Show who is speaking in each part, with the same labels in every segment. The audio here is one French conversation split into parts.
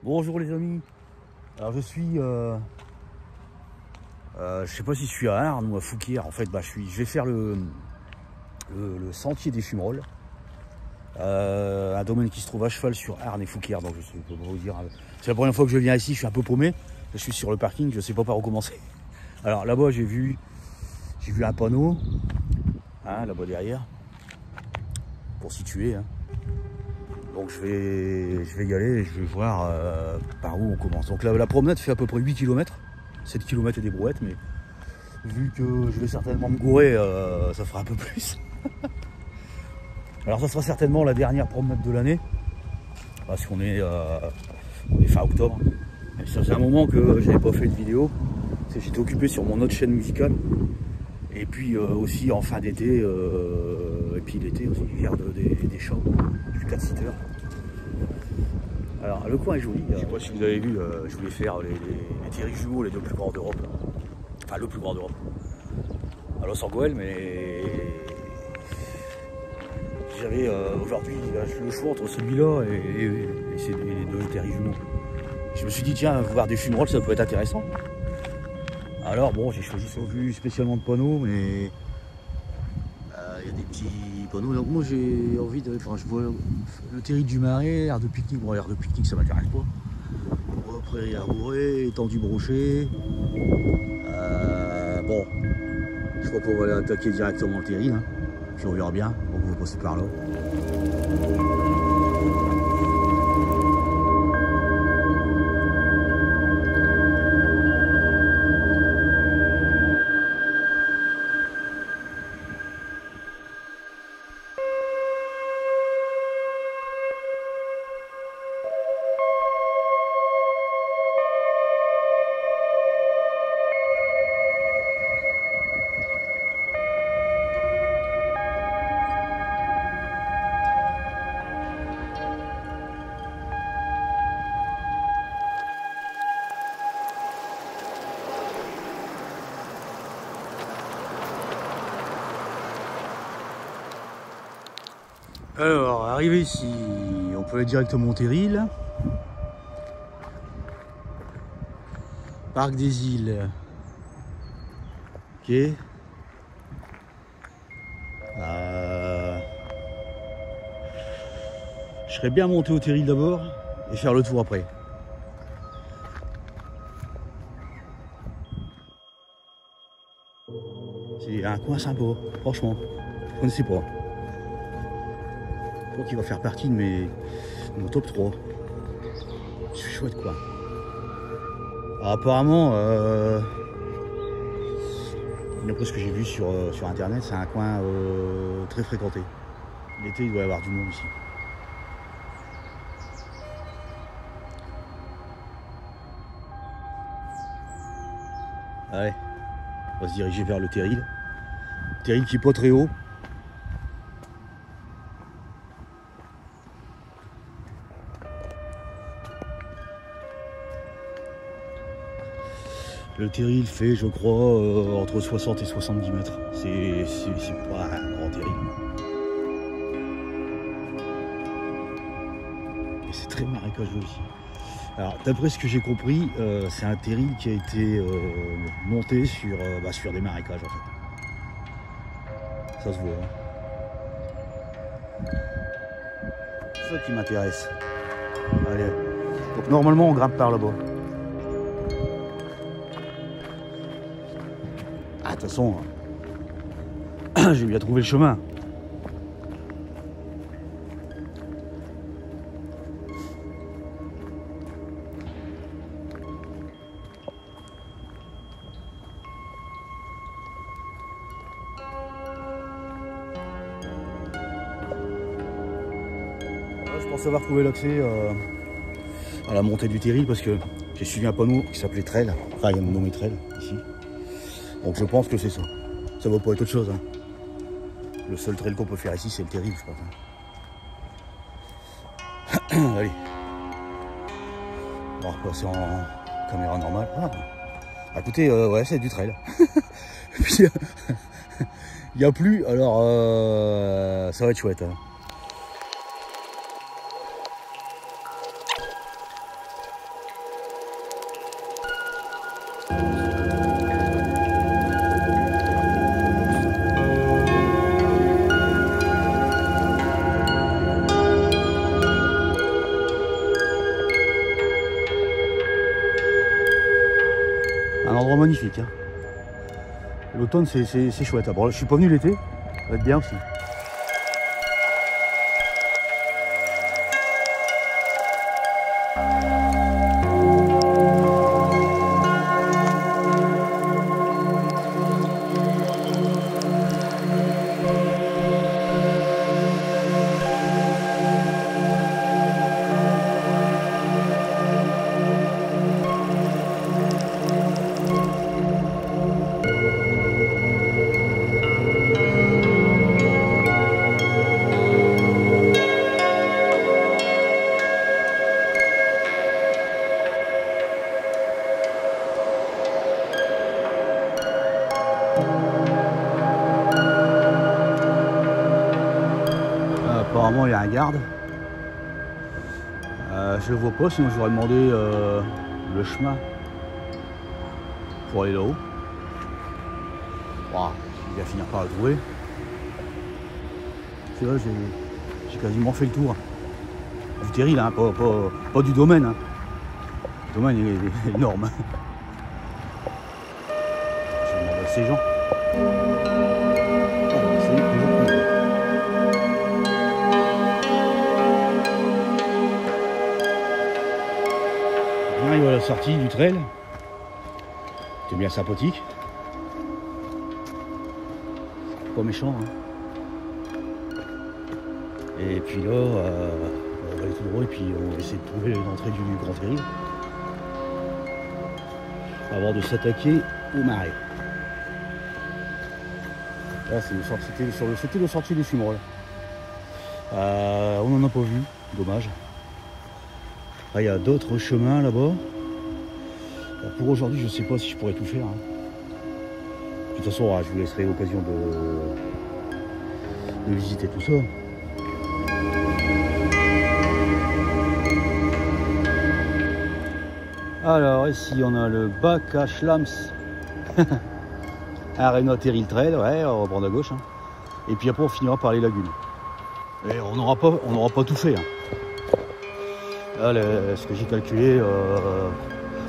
Speaker 1: Bonjour les amis. Alors je suis, je sais pas si je suis à Arnes ou à Fouquier. En fait, je vais faire le sentier des Fumerolles. Un domaine qui se trouve à cheval sur Arnes et Fouquier. Donc je sais pas vous dire. C'est la première fois que je viens ici. Je suis un peu paumé. Je suis sur le parking. Je sais pas par où commencer. Alors là-bas j'ai vu un panneau, hein, là-bas derrière, pour situer. Hein. Donc je vais y aller et je vais voir par où on commence. Donc la promenade fait à peu près 8 km, 7 km et des brouettes, mais vu que je vais certainement me gourer, ça fera un peu plus. Alors ça sera certainement la dernière promenade de l'année, parce qu'on est fin octobre. Et ça faisait un moment que j'avais pas fait de vidéo, parce que j'étais occupé sur mon autre chaîne musicale. Et puis aussi en fin d'été, et puis l'été aussi, l'hiver des chats, du 4-6 heures. Alors le coin est joli, je sais pas si vous avez vu, je voulais faire les Thierry Jumeau, les deux plus grands d'Europe. Enfin le plus grand d'Europe. À Los Angeles, mais j'avais aujourd'hui le choix entre celui-là et les deux Thierry Jumeau. Je me suis dit tiens, voir des fumerolles ça peut être intéressant. Alors bon, j'ai choisi sans vue spécialement de panneaux, mais il y a des petits panneaux. Donc moi j'ai envie de. Enfin, je vois le terril du Marais, aire de pique-nique. Bon, aire de pique-nique ça m'intéresse pas. Prairie arborée, étendue brochée. Bon, je crois qu'on va aller attaquer directement le terril. Hein. Puis on verra bien. Donc on va passer par là. Alors, arrivé ici, on peut aller directement au terril. Parc des Îles. Ok. Je serais bien monté au terril d'abord et faire le tour après. C'est un coin sympa, franchement. Je connaissais pas. Je crois qu'il va faire partie de mon top 3. C'est chouette quoi. Alors, apparemment, d'après ce que j'ai vu sur internet, c'est un coin très fréquenté. L'été, il doit y avoir du monde ici. Allez, on va se diriger vers le terril. Terril qui n'est pas très haut. Le terril fait, je crois, entre 60 et 70 mètres. C'est pas un grand terril. Et c'est très marécageux aussi. Alors, d'après ce que j'ai compris, c'est un terril qui a été monté sur des marécages en fait. Ça se voit. Hein. C'est ça qui m'intéresse. Allez. Donc normalement on grimpe par là-bas. Ah, de toute façon, j'ai bien trouvé le chemin. Je pense avoir trouvé l'accès à la montée du terril parce que j'ai suivi un panneau qui s'appelait Trail. Enfin, il y a mon nommé Trail ici. Donc je pense que c'est ça. Ça va pas être autre chose. Hein. Le seul trail qu'on peut faire ici, c'est le terril, je crois. Allez. On va repasser en caméra normale. Ah. Écoutez, ouais, c'est du trail. Il n'y a plus, alors ça va être chouette. Hein. endroit magnifique. Hein. L'automne, c'est chouette. Bon, je suis pas venu l'été, ça va être bien aussi. Apparemment il y a un garde. Je le vois pas, sinon j'aurais demandé le chemin pour aller là-haut. Wow, il va finir par le trouver. C'est vrai, j'ai quasiment fait le tour. Du terril, hein, pas du domaine. Hein. Le domaine est énorme. Je vais demander à ces gens. On arrive à la sortie du trail. C'est bien sympathique. Pas méchant. Hein. Et puis là, on va aller tout droit et puis on va essayer de trouver l'entrée du Grand Terril. Avant de s'attaquer au marais. Là, c'était le sentier des fumerolles. On n'en a pas vu, dommage. Ah, il y a d'autres chemins là-bas. Pour aujourd'hui, je ne sais pas si je pourrais tout faire. Hein. De toute façon, je vous laisserai l'occasion de visiter tout ça. Alors ici, on a le bac à Schlams. Arena Terril Trail, ouais, on va prendre à gauche. Hein. Et puis après, on finira par les lagunes. Et on n'aura pas tout fait. Hein. Là, ce que j'ai calculé,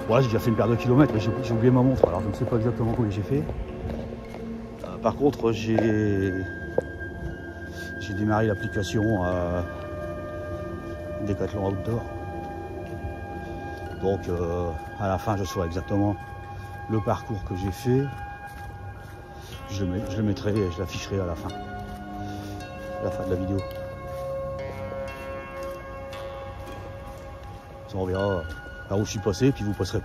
Speaker 1: voilà, j'ai déjà fait une paire de kilomètres, mais j'ai oublié ma montre, alors je ne sais pas exactement combien j'ai fait. Par contre, j'ai démarré l'application Decathlon Outdoor. Donc, à la fin, je saurai exactement le parcours que j'ai fait. Je le mettrai et je l'afficherai à la fin de la vidéo. On verra par où je suis passé, puis vous passerez.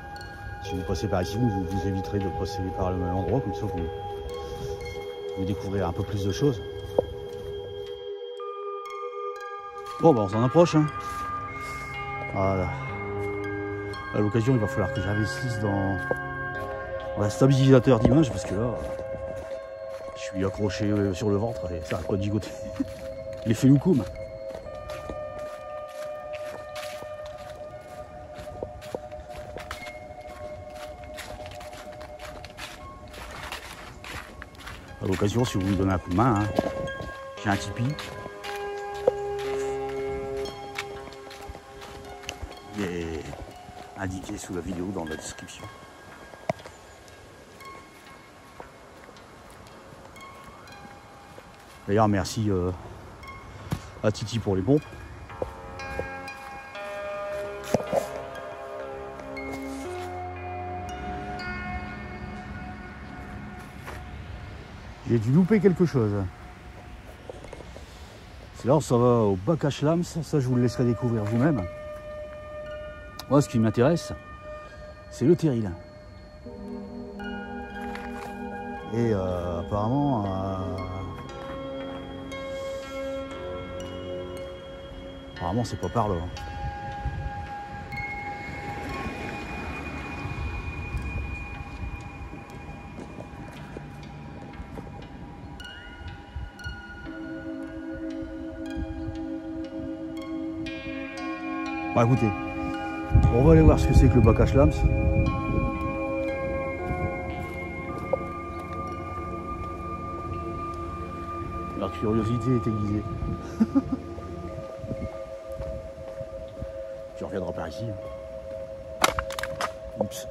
Speaker 1: Si vous passez par ici, vous éviterez de passer par le même endroit, comme ça vous découvrirez un peu plus de choses. Bon, ben on s'en approche. Hein. Voilà. À l'occasion, il va falloir que j'investisse dans un stabilisateur d'image, parce que là, je suis accroché sur le ventre et ça n'arrête pas de gigoter. L'effet loukoum. À l'occasion, si vous me donnez un coup de main, hein, j'ai un Tipeee. Il est indiqué sous la vidéo dans la description. D'ailleurs, merci à Titi pour les pompes. J'ai dû louper quelque chose. C'est là où ça va au bac à Schlams. Ça, je vous le laisserai découvrir vous-même. Moi, ce qui m'intéresse, c'est le terril. Et apparemment, c'est pas par là. Bon, écoutez, on va aller voir ce que c'est que le bac à Schlams. La curiosité est aiguisée. Tu reviendras par ici. Oups.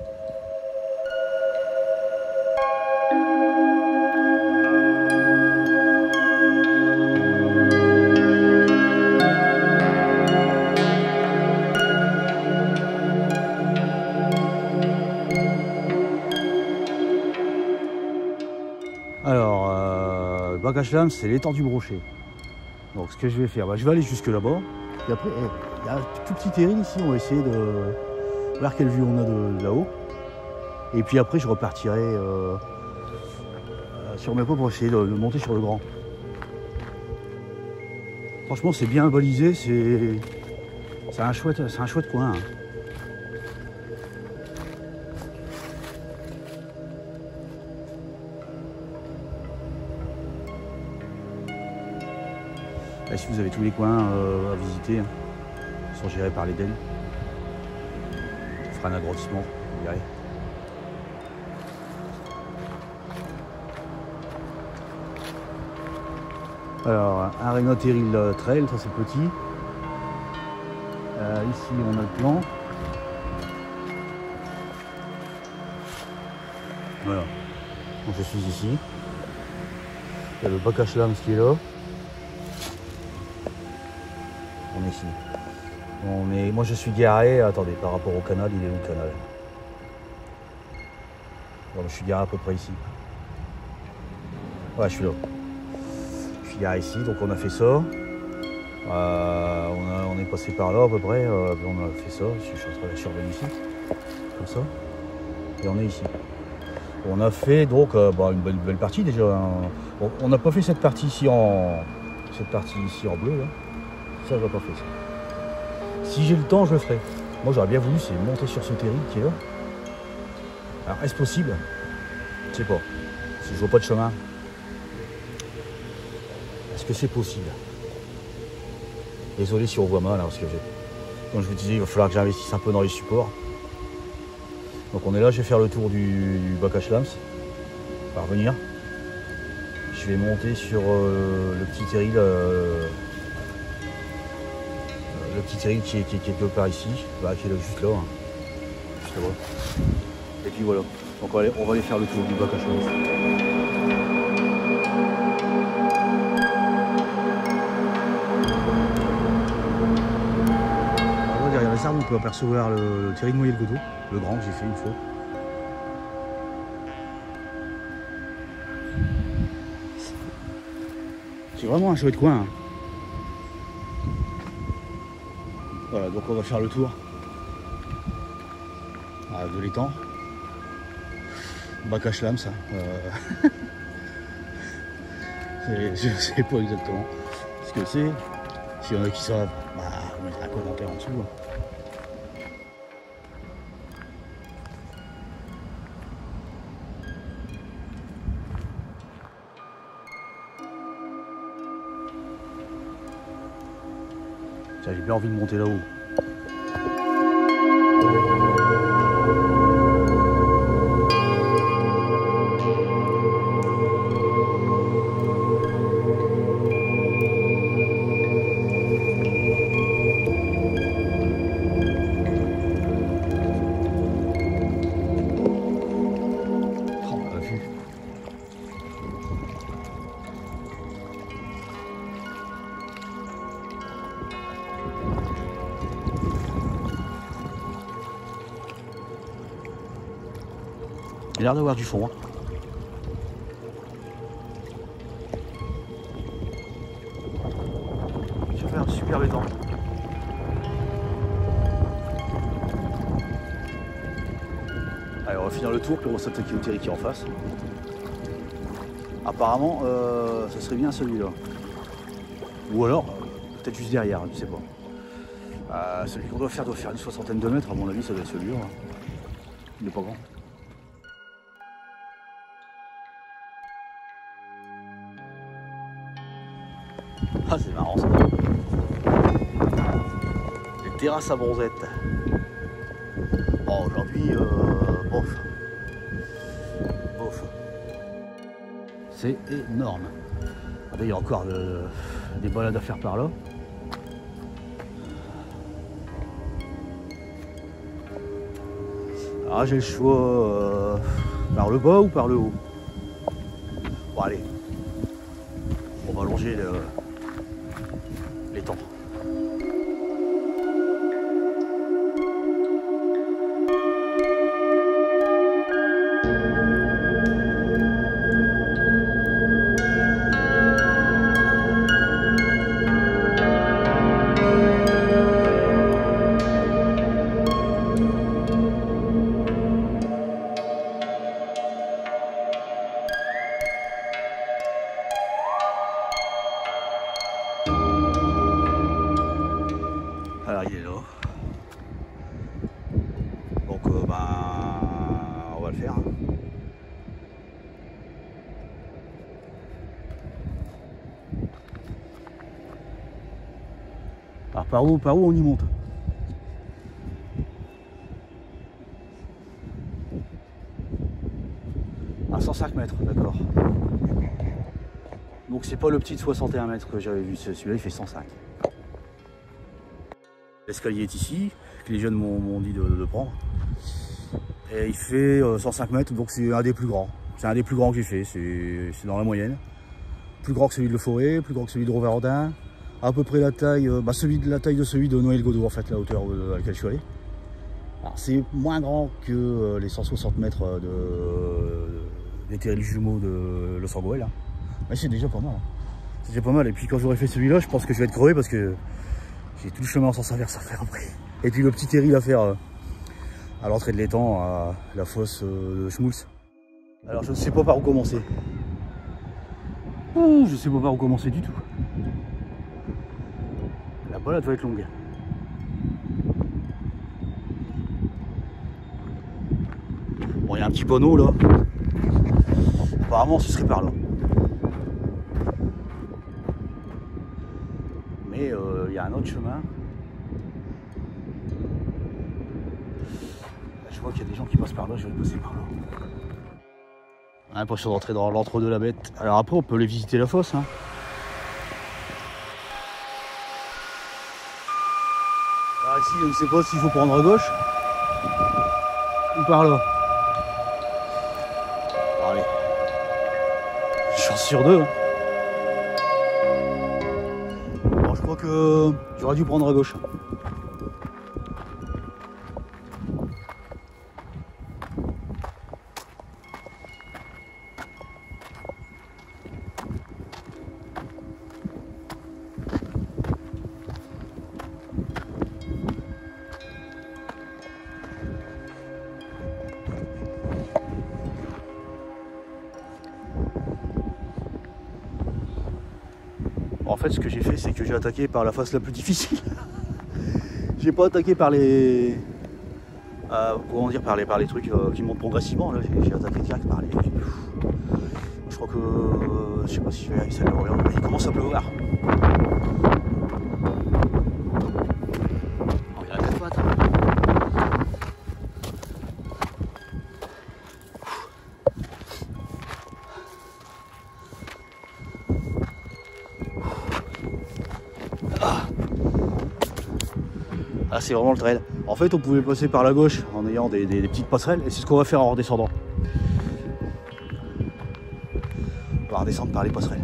Speaker 1: bac à lame, c'est l'étang du Brochet. Donc ce que je vais faire, je vais aller jusque là-bas. Et après, il y a un tout petit terril ici, on va essayer de voir quelle vue on a de là-haut. Et puis après, je repartirai sur mes pas pour essayer de monter sur le grand. Franchement, c'est bien balisé, c'est un chouette coin. Hein. Ici, vous avez tous les coins à visiter. Hein. Ils sont gérés par l'Éden. Ça fera un agrandissement, vous verrez. Alors, un Renault Terril Trail, ça c'est petit. Ici, on a le plan. Voilà. Donc, je suis ici. Il y a le bac à Schlams qui est là. On est ici. Moi, je suis garé. Attendez, par rapport au canal, il est où le canal? Donc, je suis garé à peu près ici. Ouais, je suis là. Je suis garé ici, donc on a fait ça. On est passé par là à peu près. Puis on a fait ça. Je suis en train de surveiller ici, comme ça. Et on est ici. On a fait donc une belle partie déjà. Hein. On n'a pas fait cette partie ici en bleu. Là. Ça, je n'ai pas fait ça. Si j'ai le temps, je le ferai. Moi, j'aurais bien voulu, c'est monter sur ce terril qui est là. Alors, est-ce possible? Je sais pas. Si je vois pas de chemin. Est-ce que c'est possible? Désolé si on voit mal, hein, parce que comme je vous disais, il va falloir que j'investisse un peu dans les supports. Donc on est là, je vais faire le tour du bac à Schlams. On va revenir. Je vais monter sur le petit terril. Le petit terril qui est quelque part ici, qui est là, juste là. Hein. Juste là-bas. Et puis voilà. Donc on va aller faire le tour du bac à Schlams. Derrière les arbres, on peut apercevoir le terril noyer de Godot, le grand que j'ai fait une fois. C'est vraiment un chouette coin. Hein. Voilà, donc on va faire le tour de l'étang. Bac à Schlams, ça. Je ne sais pas exactement ce que c'est. S'il y en a qui savent, vous mettez un commentaire en dessous. Hein. J'ai bien envie de monter là-haut. Il a l'air d'avoir du fond. Hein. Je vais faire un superbe étang. Allez, on va finir le tour, puis on va s'attaquer au terril qui est en face. Apparemment, ça serait bien celui-là. Ou alors, peut-être juste derrière, je ne sais pas. Celui qu'on doit faire une soixantaine de mètres, à mon avis, ça doit être celui-là. Hein. Il n'est pas grand. Ah, c'est marrant ça. Les terrasses à bronzette. Oh, aujourd'hui, bof. Bof. C'est énorme. Il y a encore des balades à faire par là. Ah, j'ai le choix par le bas ou par le haut. Bon, allez. On va longer l'étang. bah, on va le faire. Alors par où on y monte? À 105 mètres, d'accord. Donc c'est pas le petit de 61 mètres que j'avais vu, celui-là il fait 105. L'escalier est ici, que les jeunes m'ont dit de prendre. Et il fait 105 mètres, donc c'est un des plus grands. C'est un des plus grands que j'ai fait, c'est dans la moyenne. Plus grand que celui de Le Forêt, plus grand que celui de Rouverdin. À peu près la taille, la taille de celui de Noël-Godot, en fait, la hauteur à laquelle je suis allé. Alors c'est moins grand que les 160 mètres des terrils jumeaux de Los Angeles. Hein. Mais c'est déjà pas mal. Hein. C'est déjà pas mal. Et puis quand j'aurai fait celui-là, je pense que je vais être crevé parce que j'ai tout le chemin sans servir ça faire après. Et puis le petit terril à faire à l'entrée de l'étang, à la fosse de Schmulz. Alors je ne sais pas par où commencer. Ouh, je ne sais pas par où commencer du tout. La balade va être longue. Bon, il y a un petit panneau là. Apparemment, ce serait par là. Mais il y a un autre chemin. Je vois qu'il y a des gens qui passent par là, je vais passer par là. On a l'impression d'entrer dans l'entre-deux de la bête. Alors après, on peut aller visiter la fosse. Hein. Alors ici, je ne sais pas s'il faut prendre à gauche ou par là. Allez. Chance sur deux. Hein. Bon, je crois que j'aurais dû prendre à gauche. En fait, ce que j'ai fait, c'est que j'ai attaqué par la face la plus difficile. J'ai pas attaqué par les, comment dire, par les trucs qui montent progressivement. Là, j'ai attaqué direct par les. Je crois que, je sais pas si je vais arriver à le regarder. Il commence à pleuvoir. Oh, il a 4 pattes. Ah, c'est vraiment le trail. En fait, on pouvait passer par la gauche en ayant des petites passerelles, et c'est ce qu'on va faire en redescendant. On va redescendre par les passerelles.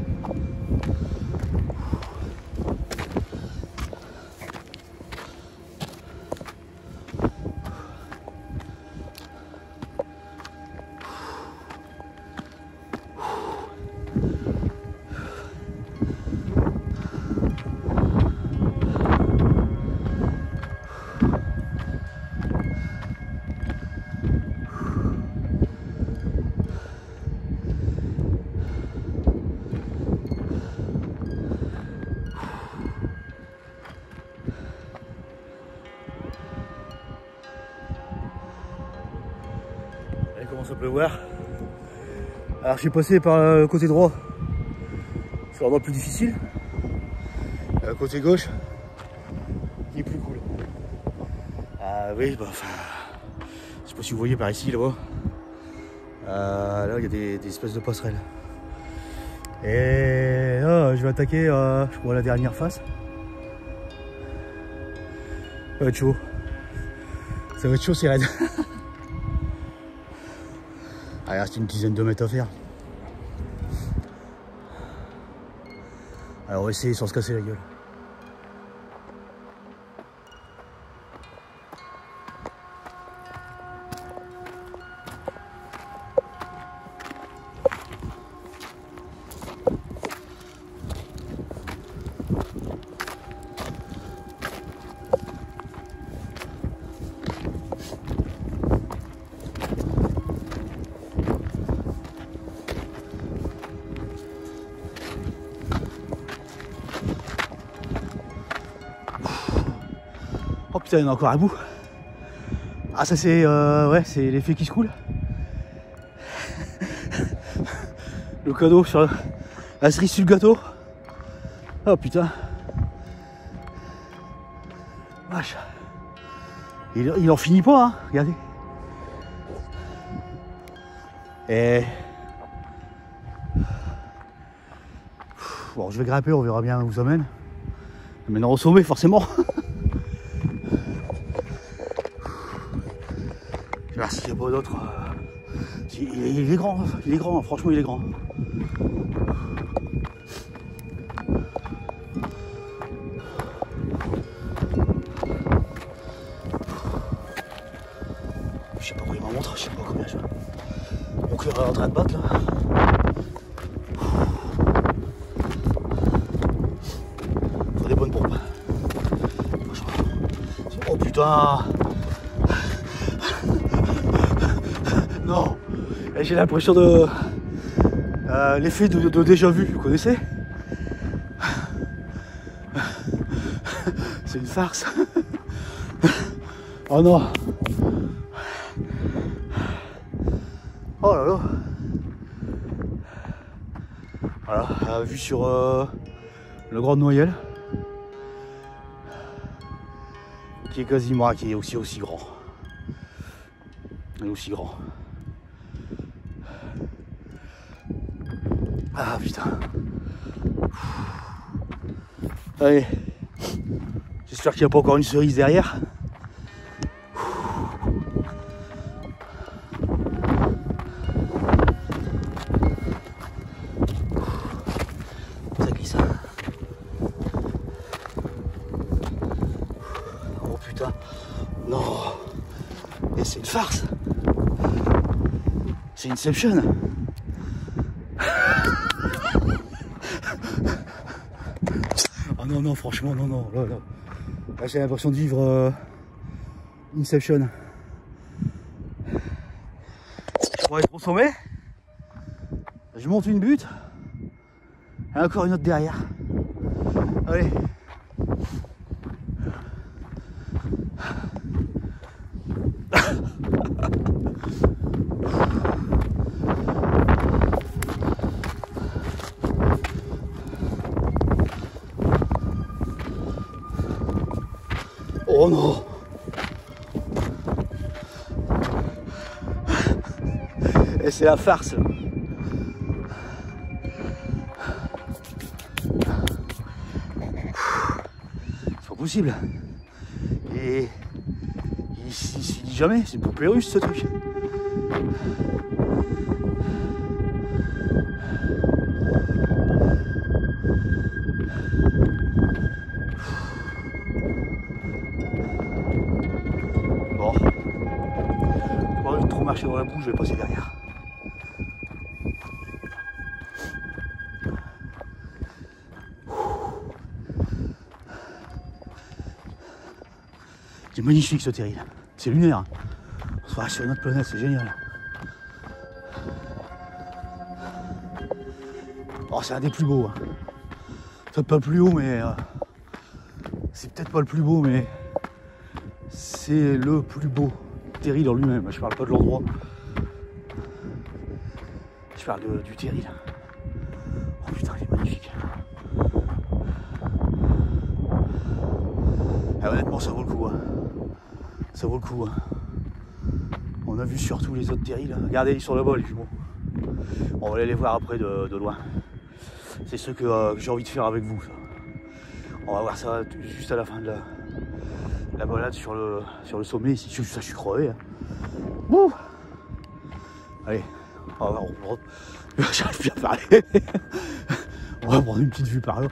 Speaker 1: Il commence à pleuvoir. Alors je suis passé par le côté droit, c'est vraiment plus difficile. Et le côté gauche, qui est plus cool. Ah oui, bah enfin, je sais pas si vous voyez par ici, là-bas. Là il y a des espèces de passerelles. Et là je vais attaquer, je crois, la dernière face. Ça va être chaud. Ça va être chaud, c'est raide. Ah, il reste une dizaine de mètres à faire. Alors on va essayer sans se casser la gueule. Oh putain, il y en a encore un bout. Ah ça c'est ouais, c'est l'effet qui se coule. Le cadeau sur la cerise sur le gâteau. Oh putain. Vache. Il en finit pas, hein, regardez. Et bon, je vais grimper, on verra bien où ça mène. Maintenant au sommet, forcément. Je vais voir s'il n'y a pas d'autres. Il est grand, franchement il est grand. Je sais pas où il m'en montre, je sais pas combien je... Mon cœur est en train de battre là. Faut des bonnes pompes. Oh putain. Non. J'ai l'impression de... l'effet de déjà vu, vous connaissez? C'est une farce. Oh non. Oh là là. Voilà, vue sur le Grand Noyel. Qui est quasiment, qui est aussi grand. Il est aussi grand. Ah putain. Allez. J'espère qu'il n'y a pas encore une cerise derrière. Ça glisse. Oh putain. Non. Et c'est une farce. C'est Inception. Oh non, non, franchement, non, non. Là, là. Là j'ai l'impression de vivre Inception. Pour être au sommet, je monte une butte et encore une autre derrière. Allez. Oh non. Et c'est la farce. C'est pas possible. Et il se dit jamais, c'est une poupée russe ce truc. Bon, pas envie de trop marcher dans la boue, je vais passer derrière. C'est magnifique ce terril, c'est lunaire. On se voit sur une autre planète, c'est génial. Oh, c'est un des plus beaux. Hein. Peut-être pas le plus haut, mais c'est peut-être pas le plus beau, mais c'est le plus beau terril en lui-même. Je parle pas de l'endroit, je parle du terril. Oh putain, il est magnifique. Ah, honnêtement, ça vaut le coup. Hein. Ça vaut le coup. Hein. On a vu surtout les autres terrils. Regardez, ils sont là-bas, les jumeaux. On va aller les voir après de loin. C'est ce que j'ai envie de faire avec vous. Ça. On va voir ça juste à la fin de la balade sur le sommet. Ici, ça, je suis crevé. Hein. Ouh. Allez, j'arrive plus à parler. On va prendre une petite vue par là.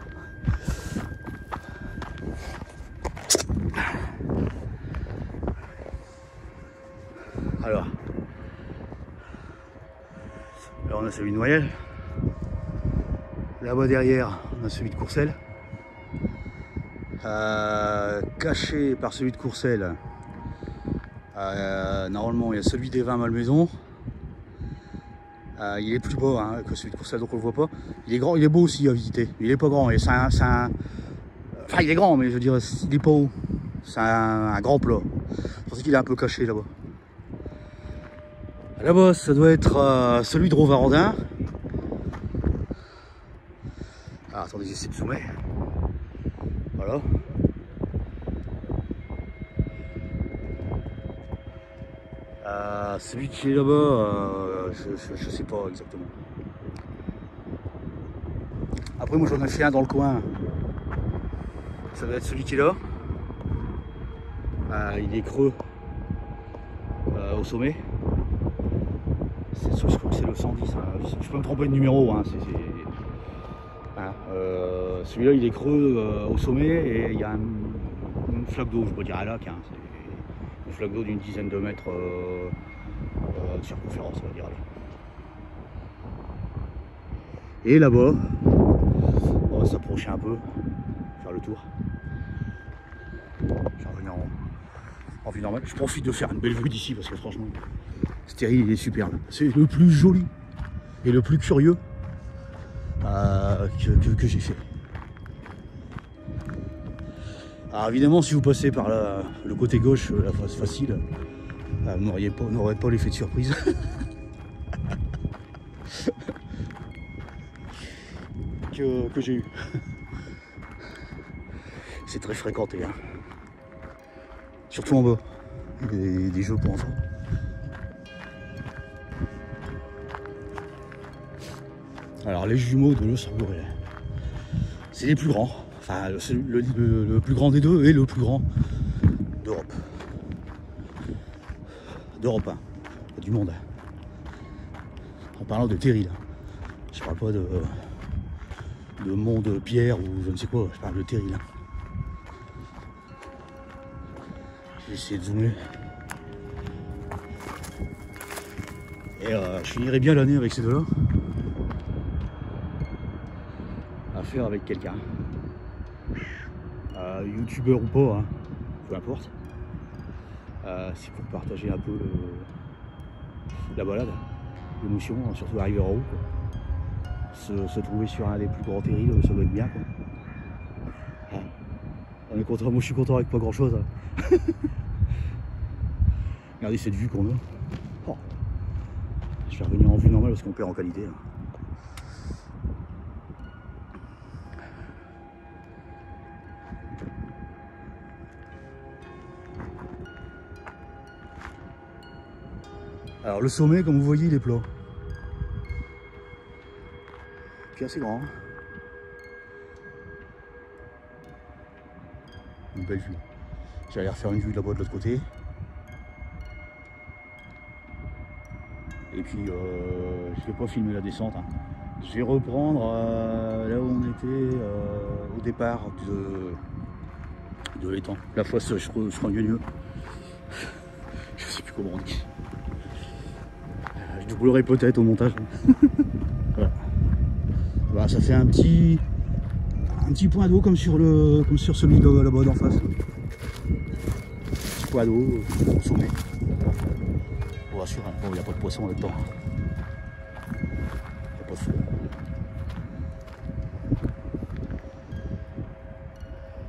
Speaker 1: Alors, là on a celui de Noyel. Là-bas derrière, on a celui de Courcelles. Caché par celui de Courcelles, normalement il y a celui des Vins Malmaison. Il est plus beau hein, que celui de Courcelles, donc on le voit pas. Il est grand, il est beau aussi à visiter. Il est pas grand, enfin il est grand, mais je veux dire, il est pas haut. C'est un grand plat. Je pensais qu'il est un peu caché là-bas. Là-bas, ça doit être celui de Rovarandin. Ah, attendez, j'essaie de zoomer. Voilà. Celui qui est là-bas, je sais pas exactement. Après, moi j'en ai fait un dans le coin. Ça doit être celui qui est là. Il est creux au sommet. Je crois que c'est le 110. Hein. Je peux me tromper de numéro. Hein. Celui-là, il est creux au sommet et il y a une flaque d'eau, je peux dire un lac. Hein. Une flaque d'eau d'une dizaine de mètres de circonférence, on va dire. Et là-bas, on va s'approcher un peu, faire le tour. Je vais revenir en vue normale. Je profite de faire une belle vue d'ici parce que franchement, ce terril il est superbe. C'est le plus joli et le plus curieux que j'ai fait. Alors évidemment, si vous passez par le côté gauche, la face facile, vous n'aurez pas l'effet de surprise. que j'ai eu. C'est très fréquenté, hein. Surtout en bas. Des jeux pour enfants. Alors les jumeaux de l'os arboré, c'est les plus grands. Enfin, le plus grand des deux et le plus grand d'Europe. D'Europe, hein. Pas du monde. En parlant de terril. Je parle pas de monde pierre ou je ne sais quoi, je parle de terril. Je vais essayer de zoomer. Et je finirai bien l'année avec ces deux-là. À faire avec quelqu'un. Youtubeur ou pas, hein, peu importe. C'est pour partager un peu la balade, l'émotion, surtout arriver en haut. Se trouver sur un des plus grands terrils, ça doit être bien. Quoi. Ah, on est content, moi je suis content avec pas grand chose. Hein. Regardez cette vue qu'on a. Oh. Je vais revenir en vue normale parce qu'on perd en qualité. Hein. Alors le sommet, comme vous voyez, il est plat. Puis assez grand. Hein. Une belle vue. Je vais aller refaire une vue là-bas de l'autre côté. Et puis je vais pas filmer la descente. Hein. Je vais reprendre là où on était au départ de l'étang. La fosse, je crois mieux. Je sais plus comment on dit. Je doublerai peut-être au montage. Voilà. Voilà, ça fait un petit point d'eau comme sur celui de là-bas d'en face. Petit point d'eau au sommet. Bon, sûr, hein. Bon, il n'y a pas de poisson là-dedans. Il n'y a pas de feu.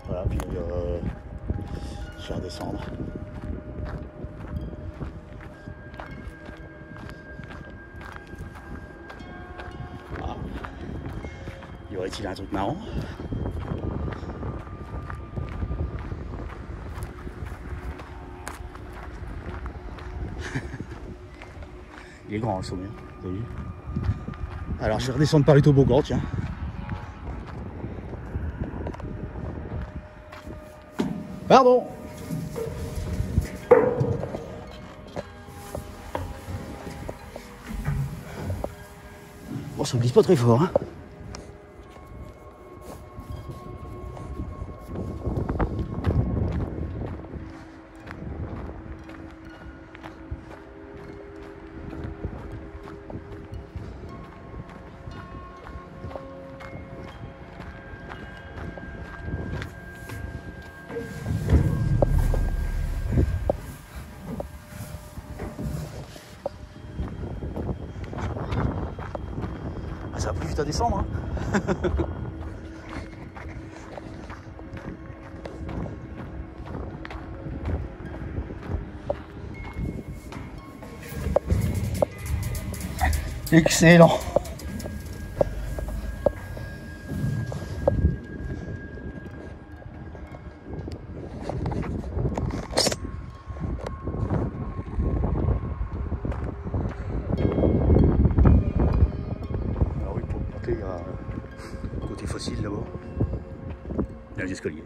Speaker 1: Voilà, puis je vais redescendre. Ah. Y aurait-il un truc marrant? Il est grand le sommet, vous avez vu? Alors je vais redescendre par les toboggans, tiens. Pardon. Bon, ça glisse pas très fort, hein. Ça va plus vite à descendre. Hein. Excellent. Alors oui, pour monter, il y a côté facile là-bas. Il y a les escaliers.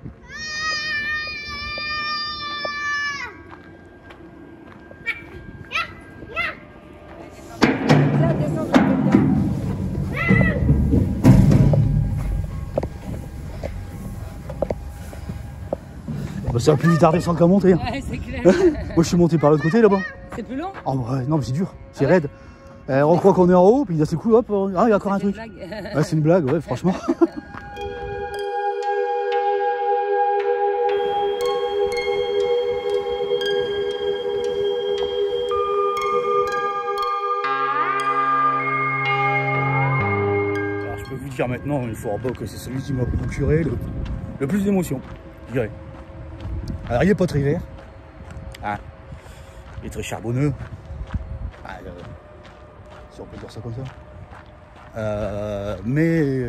Speaker 1: Bah, ça va plus vite à redescendre qu'à monter. Hein.
Speaker 2: Ouais, c'est clair.
Speaker 1: Moi je suis monté par l'autre côté là-bas.
Speaker 2: C'est plus long?
Speaker 1: Oh ouais, non mais c'est dur, c'est raide. On croit qu'on est en haut, puis d'un seul coup, hop, ah, il y a encore un truc. Ouais, c'est une blague, ouais, franchement. Alors je peux vous dire maintenant, une fois en bas, que c'est celui qui m'a procuré le plus d'émotions, je dirais. Alors il n'est pas très vert, ah, il est très charbonneux, ah, si on peut dire ça comme ça, mais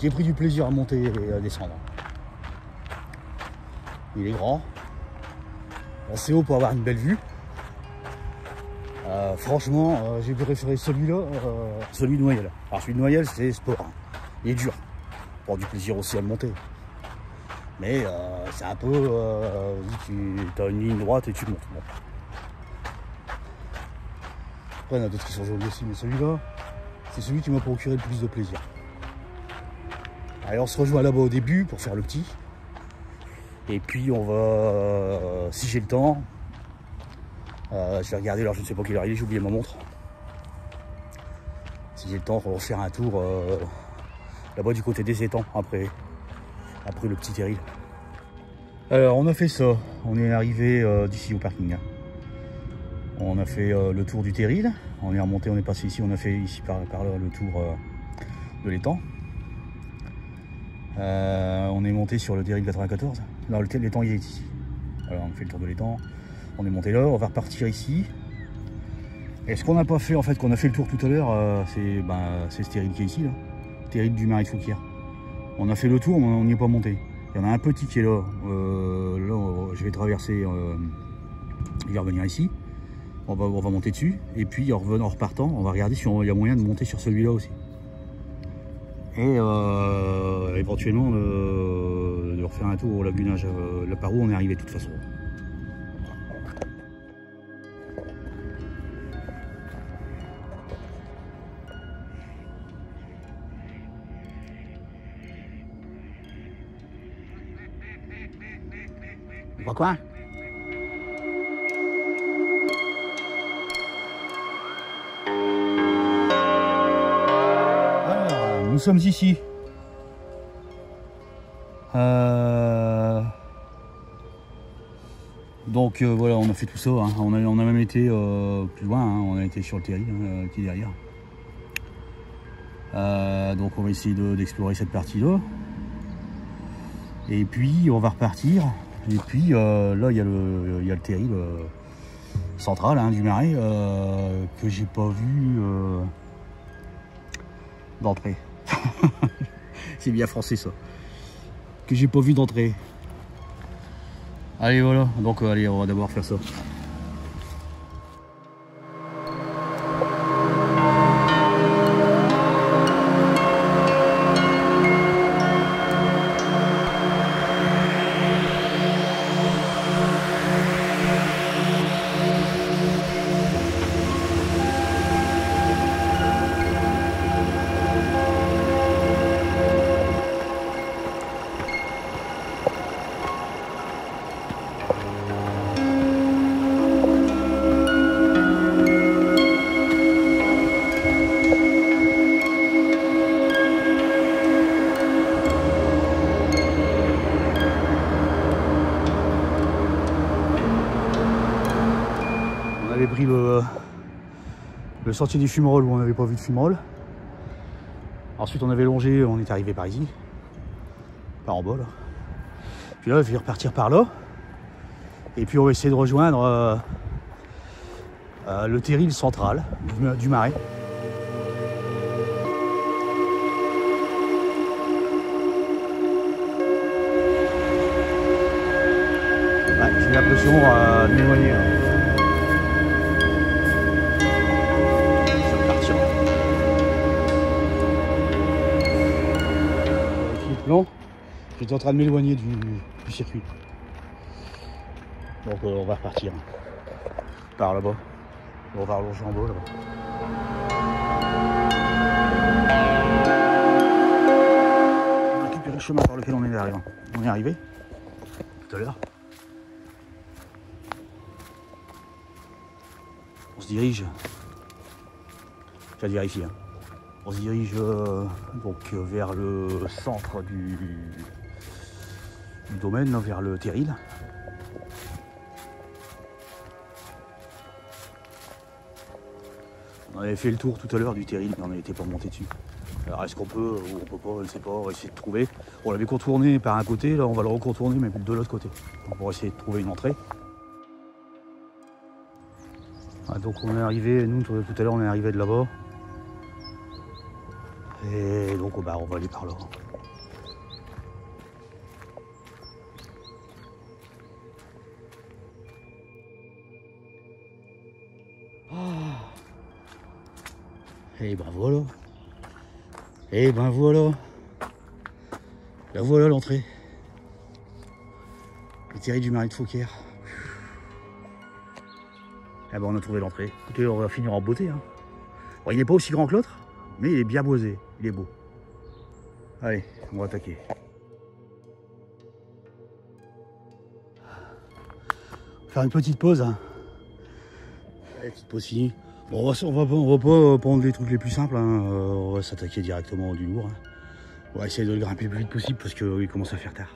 Speaker 1: j'ai pris du plaisir à monter et à descendre. Il est grand, assez haut pour avoir une belle vue. Franchement, j'ai préféré celui-là, celui de Noyelles. Alors celui de Noyelles, c'est sport, hein. Il est dur, pour du plaisir aussi à le monter. Mais c'est un peu, tu as une ligne droite et tu montes. Bon. Après, il y en a d'autres qui sont jolis aussi, mais celui-là, c'est celui qui m'a procuré le plus de plaisir. Allez, on se rejoint là-bas au début pour faire le petit. Et puis on va, si j'ai le temps, je vais regarder, alors je ne sais pas quelle heure il est, j'ai oublié ma montre. Si j'ai le temps, on va faire un tour là-bas du côté des étangs après le petit terril. Alors on a fait ça, on est arrivé d'ici au parking. Hein. On a fait le tour du terril, on est remonté, on est passé ici, on a fait ici par là le tour de l'étang. On est monté sur le terril 94, non l'étang il est ici. Alors on fait le tour de l'étang, on est monté là, on va repartir ici. Et ce qu'on n'a pas fait en fait, qu'on a fait le tour tout à l'heure, c'est ce terril qui est ici, là. Terril du Marais de Fouquier. On a fait le tour, mais on n'y est pas monté. Il y en a un petit qui est là. Là, je vais traverser, il va revenir ici. On va monter dessus. Et puis, en repartant, on va regarder si il y a moyen de monter sur celui-là aussi. Et éventuellement, de refaire un tour au lagunage, là par où on est arrivé de toute façon. Quoi? Alors, nous sommes ici. Donc voilà, on a fait tout ça. Hein. On a même été plus loin. Hein. On a été sur le terril qui est derrière. Donc on va essayer d'explorer cette partie-là. Et puis on va repartir. Et puis là, il y a le terril central hein, du Marais que j'ai pas vu d'entrée. C'est bien français ça. Que j'ai pas vu d'entrée. Allez voilà, donc allez, on va d'abord faire ça. Pris le sentier des fumerolles où on n'avait pas vu de fumerolles. Ensuite on avait longé, on est arrivé par ici, par en bas là. Puis là, je vais repartir par là. Et puis on va essayer de rejoindre le terril central du Marais. j'ai l'impression de m'éloigner. Ça va partir. Non, j'étais en train de m'éloigner du circuit. Donc on va repartir. Par là-bas. On va rallonger en bas là-bas. On va récupérer le chemin par lequel on est arrivé. On est arrivé tout à l'heure. On se dirige. Je vais vérifier. On se dirige donc vers le centre du domaine, vers le terril. On avait fait le tour tout à l'heure du terril, mais on n'était pas monté dessus. Alors est-ce qu'on peut ou on peut pas, je ne sais pas, on va essayer de trouver. On l'avait contourné par un côté, là on va le recontourner mais de l'autre côté. Donc on va essayer de trouver une entrée. Ah, donc on est arrivé, nous tout à l'heure on est arrivé de là-bas. Et donc bah, on va aller par là. Et ben voilà. Et ben voilà. La voilà l'entrée. Le terril du Marais de Fouquier. Eh ben on a trouvé l'entrée. Écoutez, on va finir en beauté. Hein. Bon, il n'est pas aussi grand que l'autre, mais il est bien boisé. Il est beau. Allez, on va attaquer. Faire une petite pause. Hein. Allez, petite pause finie. Bon, on va pas prendre les trucs les plus simples, hein. On va s'attaquer directement du lourd. Hein. On va essayer de le grimper le plus vite possible parce qu'il commence à faire tard.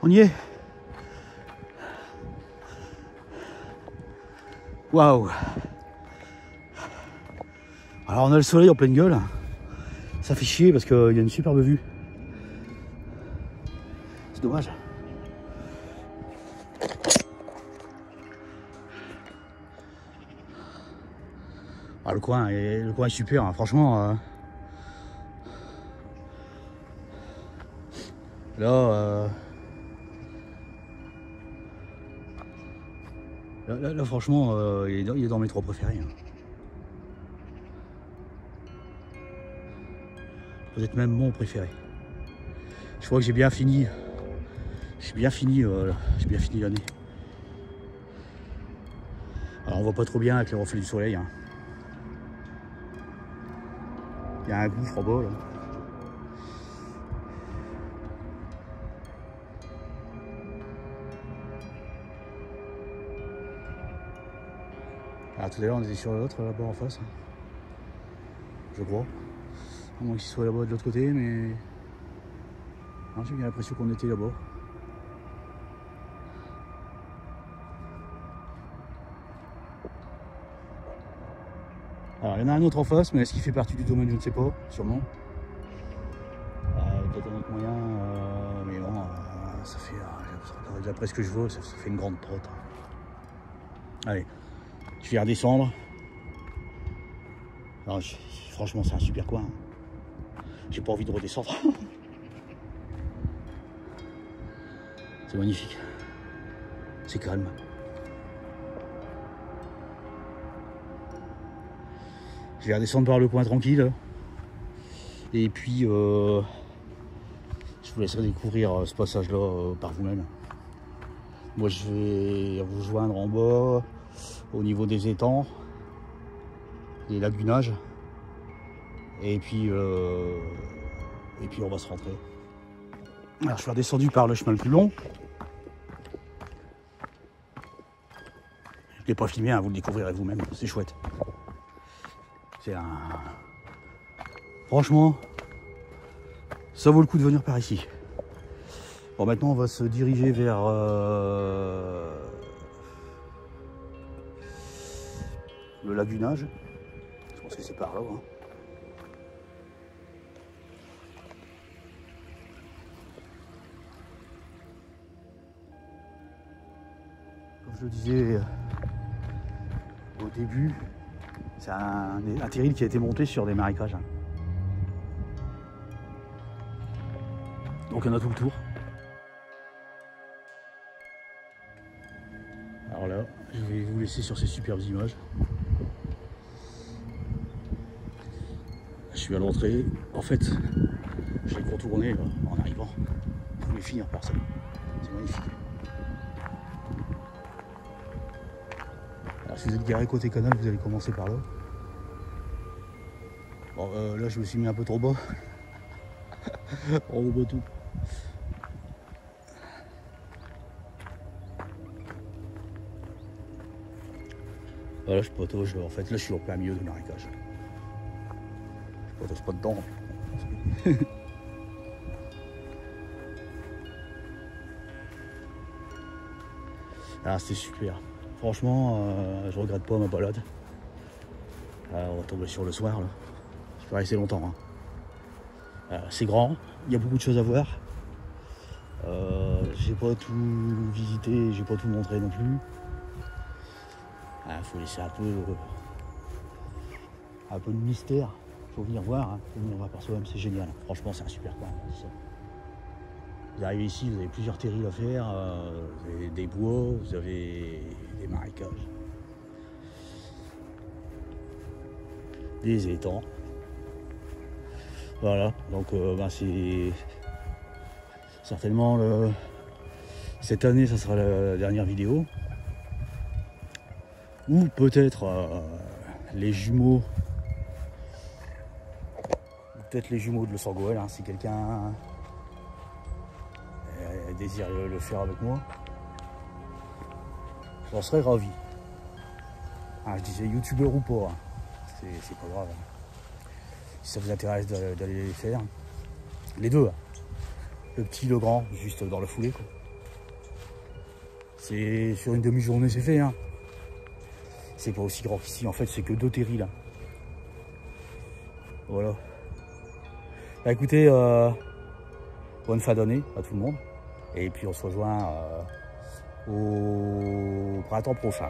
Speaker 1: On y est. Waouh. Alors on a le soleil en pleine gueule. Ça fait chier parce qu'il y a une superbe vue. C'est dommage. Ah, le coin est super, hein. Franchement. Là, franchement, il est dans mes trois préférés. Hein. Peut-être même mon préféré. Je crois que j'ai bien fini. J'ai bien fini l'année. Alors on voit pas trop bien avec les reflets du soleil. Hein. Il y a un gouffre en bas là. Alors tout à l'heure on était sur l'autre là-bas en face. je crois. À moins qu'il soit là-bas de l'autre côté, mais j'ai bien l'impression qu'on était là-bas. Alors il y en a un autre en face, mais est-ce qu'il fait partie du domaine? Je ne sais pas, sûrement. Peut-être un autre moyen, mais bon, ça fait, d'après ce que je vois, ça fait une grande trotte. Allez, je vais redescendre. Alors, franchement, c'est un super coin. J'ai pas envie de redescendre. C'est magnifique. C'est calme. Je vais redescendre par le coin tranquille. Et puis, je vous laisserai découvrir ce passage-là par vous-même. Moi, je vais vous rejoindre en bas, au niveau des étangs, les lagunages. Et puis on va se rentrer. Alors, je suis redescendu par le chemin le plus long. Je ne l'ai pas filmé, hein, vous le découvrirez vous-même, c'est chouette. C'est un... Franchement, ça vaut le coup de venir par ici. Bon, maintenant on va se diriger vers le lagunage. Je pense que c'est par là. Hein. Comme je le disais au début, c'est un terril qui a été monté sur des marécages. Hein. Donc il y en a tout le tour. Alors là, je vais vous laisser sur ces superbes images. Je suis à l'entrée. En fait, je vais contourner en arrivant. Je voulais finir par ça. C'est magnifique. Alors si vous êtes garé côté canal, vous allez commencer par là. Bon, là je me suis mis un peu trop bas. En haut tout. Voilà, je patauge. En fait, là je suis au plein milieu du marécage. Je patauge pas dedans. Ah, c'était super. Franchement, je regrette pas ma balade. On va tomber sur le soir là. Je peux rester longtemps. Hein. C'est grand, il y a beaucoup de choses à voir. J'ai pas tout visité, j'ai pas tout montré non plus. Faut laisser un peu de mystère. Faut venir voir, hein. Faut venir voir par soi-même, c'est génial. Franchement, c'est un super coin. Vous arrivez ici, vous avez plusieurs terrils à faire, vous avez des bois, vous avez des marécages, des étangs. Voilà, donc c'est certainement cette année, ça sera la dernière vidéo. Ou peut-être les jumeaux. Peut-être les jumeaux de Le Sorgoël, hein, si quelqu'un désire le faire avec moi. J'en serais ravi. Je disais youtubeur ou pas, hein. C'est pas grave. Si ça vous intéresse d'aller les faire. Les deux. Hein. Le petit, le grand, juste dans la foulée. C'est sur une demi-journée, c'est fait. Hein. C'est pas aussi grand qu'ici. En fait, c'est que 2 terrils. Hein. Voilà. Bah, écoutez, bonne fin d'année à tout le monde. Et puis on se rejoint au printemps prochain.